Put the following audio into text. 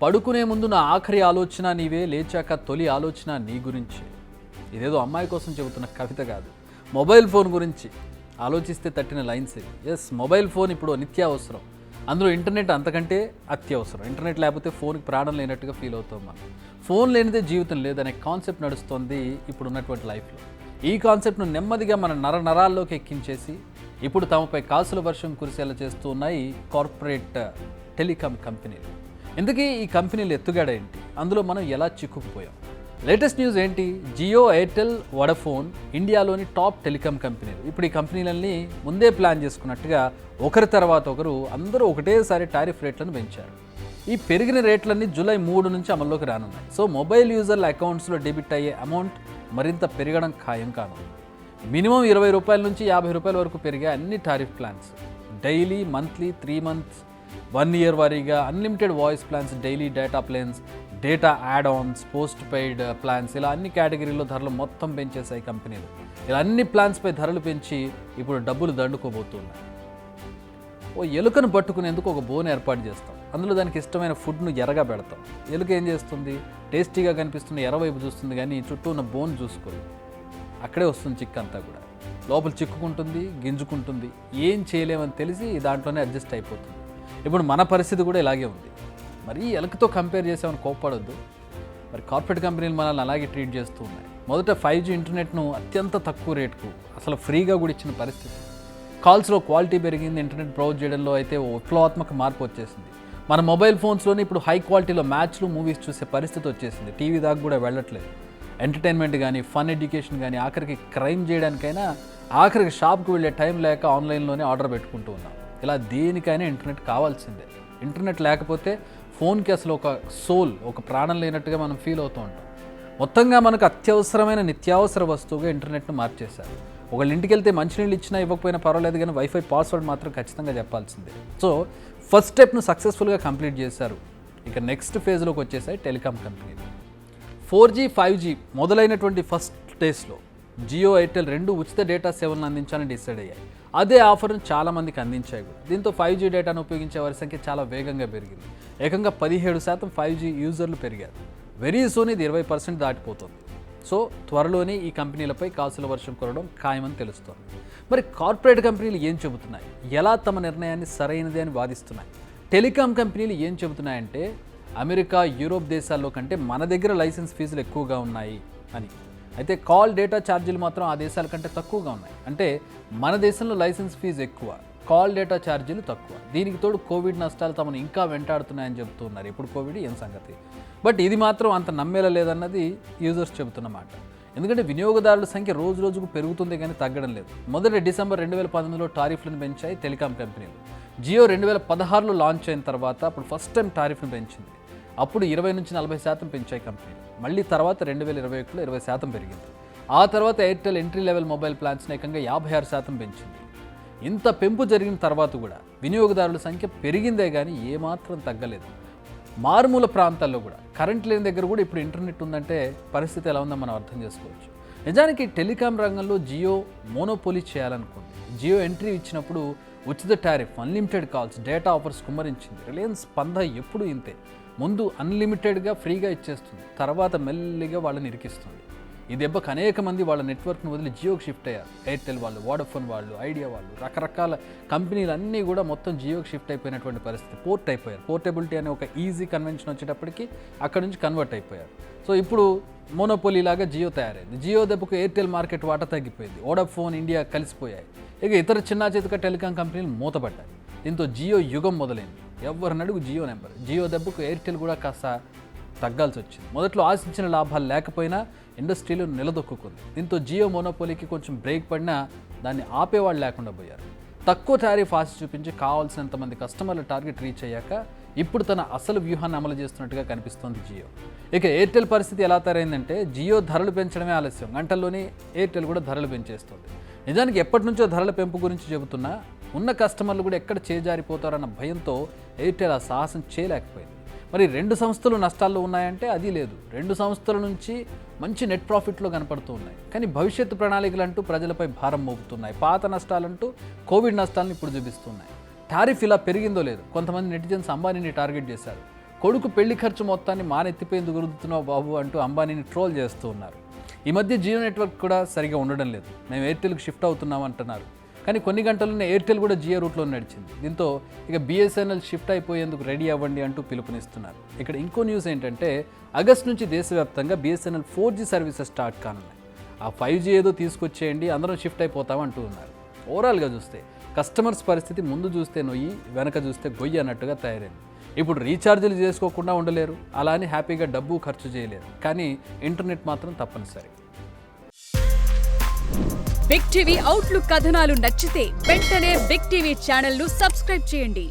పడుకునే ముందు నా ఆఖరి ఆలోచన నీవే, లేచాక తొలి ఆలోచన నీ గురించి. ఇదేదో అమ్మాయి కోసం చెబుతున్న కవిత కాదు, మొబైల్ ఫోన్ గురించి ఆలోచిస్తే తట్టిన లైన్స్ ఇవి. ఎస్, మొబైల్ ఫోన్ ఇప్పుడు నిత్యావసరం. అందులో ఇంటర్నెట్ అంతకంటే అత్యవసరం. ఇంటర్నెట్ లేకపోతే ఫోన్కి ప్రాణం లేనట్టుగా ఫీల్ అవుతాం మనం. ఫోన్ లేనిదే జీవితం లేదనే కాన్సెప్ట్ నడుస్తోంది ఇప్పుడు ఉన్నటువంటి లైఫ్లో. ఈ కాన్సెప్ట్ను నెమ్మదిగా మన నరాల్లోకి ఎక్కించేసి ఇప్పుడు తమపై కాసుల వర్షం కురిసేలా చేస్తూ ఉన్నాయి కార్పొరేట్ టెలికాం కంపెనీలు. ఇందుకీ ఈ కంపెనీలు ఎత్తుగడ ఏంటి, అందులో మనం ఎలా చిక్కుకుపోయాం? లేటెస్ట్ న్యూస్ ఏంటి? జియో, ఎయిర్టెల్, వోడాఫోన్ ఇండియాలోని టాప్ టెలికాం కంపెనీలు. ఇప్పుడు ఈ కంపెనీలన్నీ ముందే ప్లాన్ చేసుకున్నట్టుగా ఒకరి తర్వాత ఒకరు అందరూ ఒకటేసారి టారిఫ్ రేట్లను పెంచారు. ఈ పెరిగిన రేట్లన్నీ జూలై 3 నుంచి అమల్లోకి రానున్నాయి. సో మొబైల్ యూజర్ల అకౌంట్స్లో డెబిట్ అయ్యే అమౌంట్ మరింత పెరగడం ఖాయం కాను. మినిమం ₹20 నుంచి ₹50 వరకు పెరిగే అన్ని tariff plans, daily, monthly, 3 months, 1 year వారీగా unlimited voice plans, daily data plans, data add Ann's, post paid plans, ఇలా అన్ని కేటగిరీలో ధరలు మొత్తం పెంచేశాయి కంపెనీలు. ఇలా అన్ని ప్లాన్స్పై ధరలు పెంచి ఇప్పుడు డబ్బులు దండుకోబోతున్నాయి. ఓ ఎలుకను పట్టుకునేందుకు ఒక బోన్ ఏర్పాటు చేస్తాం. అందులో దానికి ఇష్టమైన ఫుడ్ను ఎర్రగా పెడతాం. ఎలుక ఏం చేస్తుంది? టేస్టీగా కనిపిస్తున్న ఎర్రవైపు చూస్తుంది, కానీ చుట్టూ ఉన్న బోన్ చూసుకోదు. అక్కడే వస్తుంది చిక్కు అంతా కూడా. లోపల చిక్కుకుంటుంది, గింజుకుంటుంది. ఏం చేయలేమని తెలిసి దాంట్లోనే అడ్జస్ట్ అయిపోతుంది. ఇప్పుడు మన పరిస్థితి కూడా ఇలాగే ఉంది. మరి ఎలుకతో కంపేర్ చేసామని కోప్పడొద్దు. మరి కార్పొరేట్ కంపెనీలు మనల్ని అలాగే ట్రీట్ చేస్తూ ఉన్నాయి. మొదట 5G ఇంటర్నెట్ను అత్యంత తక్కువ రేటుకు అసలు ఫ్రీగా కూడా ఇచ్చిన పరిస్థితి. కాల్స్లో క్వాలిటీ పెరిగింది. ఇంటర్నెట్ బ్రౌజ్ చేయడంలో అయితే ఓ విప్లవాత్మక మార్పు వచ్చేసింది. మన మొబైల్ ఫోన్స్లోనే ఇప్పుడు హై క్వాలిటీలో మ్యాచ్లు, మూవీస్ చూసే పరిస్థితి వచ్చేసింది. టీవీ దాకా కూడా వెళ్ళట్లేదు. ఎంటర్టైన్మెంట్ కానీ, ఫన్ ఎడ్యుకేషన్ కానీ, ఆఖరికి క్రైమ్ చేయడానికైనా ఆఖరికి షాప్కి వెళ్ళే టైం లేక ఆన్లైన్లోనే ఆర్డర్ పెట్టుకుంటూ ఉన్నాం. ఇలా దేనికైనా ఇంటర్నెట్ కావాల్సిందే. ఇంటర్నెట్ లేకపోతే ఫోన్కి అసలు ఒక సోల్, ఒక ప్రాణం లేనట్టుగా మనం ఫీల్ అవుతూ ఉంటాం. మొత్తంగా మనకు అత్యవసరమైన నిత్యావసర వస్తువుగా ఇంటర్నెట్ను మార్చేశారు. ఒకళ్ళ ఇంటికి వెళ్తే మంచినీళ్ళు ఇచ్చినా ఇవ్వకపోయినా పర్వాలేదు, కానీ వైఫై పాస్వర్డ్ మాత్రం ఖచ్చితంగా చెప్పాల్సిందే. సో ఫస్ట్ స్టెప్ను సక్సెస్ఫుల్గా కంప్లీట్ చేశారు. ఇక నెక్స్ట్ ఫేజ్లోకి వచ్చేసాయి టెలికాం కంపెనీలు. 4G, 5G మొదలైనటువంటి ఫస్ట్ డేస్లో జియో, ఎయిర్టెల్ రెండు ఉచిత డేటా సేవలను అందించాలని డిసైడ్ అయ్యాయి. అదే ఆఫర్ను చాలామందికి అందించాయి కూడా. దీంతో 5G డేటాను ఉపయోగించే వారి సంఖ్య చాలా వేగంగా పెరిగింది. ఏకంగా 17% 5G యూజర్లు పెరిగారు. వెరీ సూన్ ఇది 20% దాటిపోతుంది. సో త్వరలోనే ఈ కంపెనీలపై కాసుల వర్షం కురవడం ఖాయమని తెలుస్తోంది. మరి కార్పొరేట్ కంపెనీలు ఏం చెబుతున్నాయి? ఎలా తమ నిర్ణయాన్ని సరైనది అని వాదిస్తున్నాయి? టెలికాం కంపెనీలు ఏం చెబుతున్నాయంటే అమెరికా, యూరోప్ దేశాల్లో కంటే మన దగ్గర లైసెన్స్ ఫీజులు ఎక్కువగా ఉన్నాయి అని. అయితే కాల్ డేటా ఛార్జీలు మాత్రం ఆ దేశాల కంటే తక్కువగా ఉన్నాయి. అంటే మన దేశంలో లైసెన్స్ ఫీజు ఎక్కువ, కాల్ డేటా ఛార్జీలు తక్కువ. దీనికి తోడు కోవిడ్ నష్టాలు తమను ఇంకా వెంటాడుతున్నాయని చెబుతున్నారు. ఇప్పుడు కోవిడ్ ఏం సంగతి? బట్ ఇది మాత్రం అంత నమ్మేలా లేదన్నది యూజర్స్ చెబుతున్నమాట. ఎందుకంటే వినియోగదారుల సంఖ్య రోజు రోజుకు పెరుగుతుంది కానీ తగ్గడం లేదు. మొదటి డిసెంబర్ 2019లో టారిఫ్లను పెంచాయి టెలికాం కంపెనీలు. జియో 2016లో లాంచ్ అయిన తర్వాత అప్పుడు ఫస్ట్ టైం టారిఫ్ను పెంచింది. అప్పుడు 20 నుంచి 40% పెంచాయి కంపెనీలు. మళ్ళీ తర్వాత 2021లో 20% పెరిగింది. ఆ తర్వాత ఎయిర్టెల్ ఎంట్రీ లెవెల్ మొబైల్ ప్లాన్స్ని ఏకంగా 56% పెంచింది. ఇంత పెంపు జరిగిన తర్వాత కూడా వినియోగదారుల సంఖ్య పెరిగిందే కానీ ఏమాత్రం తగ్గలేదు. మారుమూల ప్రాంతాల్లో కూడా కరెంట్ లేని దగ్గర కూడా ఇప్పుడు ఇంటర్నెట్ ఉందంటే పరిస్థితి ఎలా ఉందో మనం అర్థం చేసుకోవచ్చు. నిజానికి టెలికాం రంగంలో జియో మోనోపోలీ చేయాలనుకుంది. జియో ఎంట్రీ ఇచ్చినప్పుడు ఉచిత tariff, unlimited calls, data offers కుమ్మరించింది. రిలయన్స్ పంద ఎప్పుడు ఇంతే. ముందు అన్లిమిటెడ్గా ఫ్రీగా ఇచ్చేస్తుంది, తర్వాత మెల్లిగా వాళ్ళని ఇరికిస్తుంది. ఈ దెబ్బకు అనేక మంది వాళ్ళ నెట్వర్క్ను వదిలి జియోకి షిఫ్ట్ అయ్యారు. ఎయిర్టెల్ వాళ్ళు, వోడాఫోన్ వాళ్ళు, ఐడియా వాళ్ళు, రకరకాల కంపెనీలు అన్నీ కూడా మొత్తం జియోకి షిఫ్ట్ అయిపోయినటువంటి పరిస్థితి. పోర్ట్ అయిపోయారు. పోర్టబిలిటీ అనే ఒక ఈజీ కన్వెన్షన్ వచ్చేటప్పటికి అక్కడి నుంచి కన్వర్ట్ అయిపోయారు. సో ఇప్పుడు మోనోపోలీ లాగా జియో తయారైంది. జియో దెబ్బకు ఎయిర్టెల్ మార్కెట్ వాటా తగ్గిపోయింది. వోడాఫోన్, ఇండియా కలిసిపోయాయి. ఇక ఇతర చిన్న చేతిక టెలికాం కంపెనీలు మూతపడ్డాయి. దీంతో జియో యుగం మొదలైంది. ఎవరిని అడుగు జియో నెంబర్. జియో దెబ్బకు ఎయిర్టెల్ కూడా కాస్త తగ్గాల్సి వచ్చింది. మొదట్లో ఆశించిన లాభాలు లేకపోయినా ఇండస్ట్రీలో నిలదొక్కుంది. దీంతో జియో మోనోపోలీకి కొంచెం బ్రేక్ పడినా దాన్ని ఆపేవాళ్ళు లేకుండా పోయారు. తక్కువ టారిఫ్ ఆశ చూపించి కావాల్సినంత మంది కస్టమర్ల టార్గెట్ రీచ్ అయ్యాక ఇప్పుడు తన అసలు వ్యూహాన్ని అమలు చేస్తున్నట్టుగా కనిపిస్తోంది జియో. ఇక ఎయిర్టెల్ పరిస్థితి ఎలా తయారైందంటే జియో ధరలు పెంచడమే ఆలస్యం, గంటల్లోనే ఎయిర్టెల్ కూడా ధరలు పెంచేస్తుంది. నిజానికి ఎప్పటి నుంచో ధరల పెంపు గురించి చెబుతున్నా ఉన్న కస్టమర్లు కూడా ఎక్కడ చేజారిపోతారన్న భయంతో ఎయిర్టెల్ ఆ సాహసం చేయలేకపోయింది. మరి రెండు సంస్థలు నష్టాల్లో ఉన్నాయంటే అది లేదు. రెండు సంస్థల నుంచి మంచి నెట్ ప్రాఫిట్లో కనపడుతూ ఉన్నాయి. కానీ భవిష్యత్తు ప్రణాళికలు అంటూ ప్రజలపై భారం మోపుతున్నాయి. పాత నష్టాలంటూ కోవిడ్ నష్టాలను ఇప్పుడు చూపిస్తున్నాయి. టారిఫ్ ఇలా పెరిగిందో లేదు. కొంతమంది నెటిజన్స్ అంబానీని టార్గెట్ చేశారు. కొడుకు పెళ్లి ఖర్చు మొత్తాన్ని మానెత్తిపోయేందుకు గురుతున్నావు బాబు అంటూ అంబానీని ట్రోల్ చేస్తూ ఉన్నారు. ఈ మధ్య జియో నెట్వర్క్ కూడా సరిగా ఉండడం లేదు. మేము ఎయిర్టెల్కి షిఫ్ట్ అవుతున్నాం అంటున్నారు. కానీ కొన్ని గంటల్లోనే ఎయిర్టెల్ కూడా జియో రూట్లో నడిచింది. దీంతో ఇక బిఎస్ఎన్ఎల్ షిఫ్ట్ అయిపోయేందుకు రెడీ అవ్వండి అంటూ పిలుపునిస్తున్నారు. ఇక్కడ ఇంకో న్యూస్ ఏంటంటే ఆగస్టు నుంచి దేశవ్యాప్తంగా బిఎస్ఎన్ఎల్ 4G సర్వీసెస్ స్టార్ట్ కానున్నాయి. ఆ 5G ఏదో తీసుకొచ్చేయండి, అందరం షిఫ్ట్ అయిపోతాం అంటూ ఉన్నారు. ఓవరాల్గా చూస్తే కస్టమర్స్ పరిస్థితి ముందు చూస్తే నొయ్యి, వెనక చూస్తే గొయ్యి అన్నట్టుగా తయారైంది. ఇప్పుడు రీఛార్జీలు చేసుకోకుండా ఉండలేరు, అలా అని హ్యాపీగా డబ్బు ఖర్చు చేయలేరు. కానీ ఇంటర్నెట్ మాత్రం తప్పనిసరి. బిగ్ టీవీ అవుట్లుక్ కథనాలు నచ్చితే వెంటనే బిగ్ టీవీ ఛానల్ ను సబ్స్క్రైబ్ చేయండి.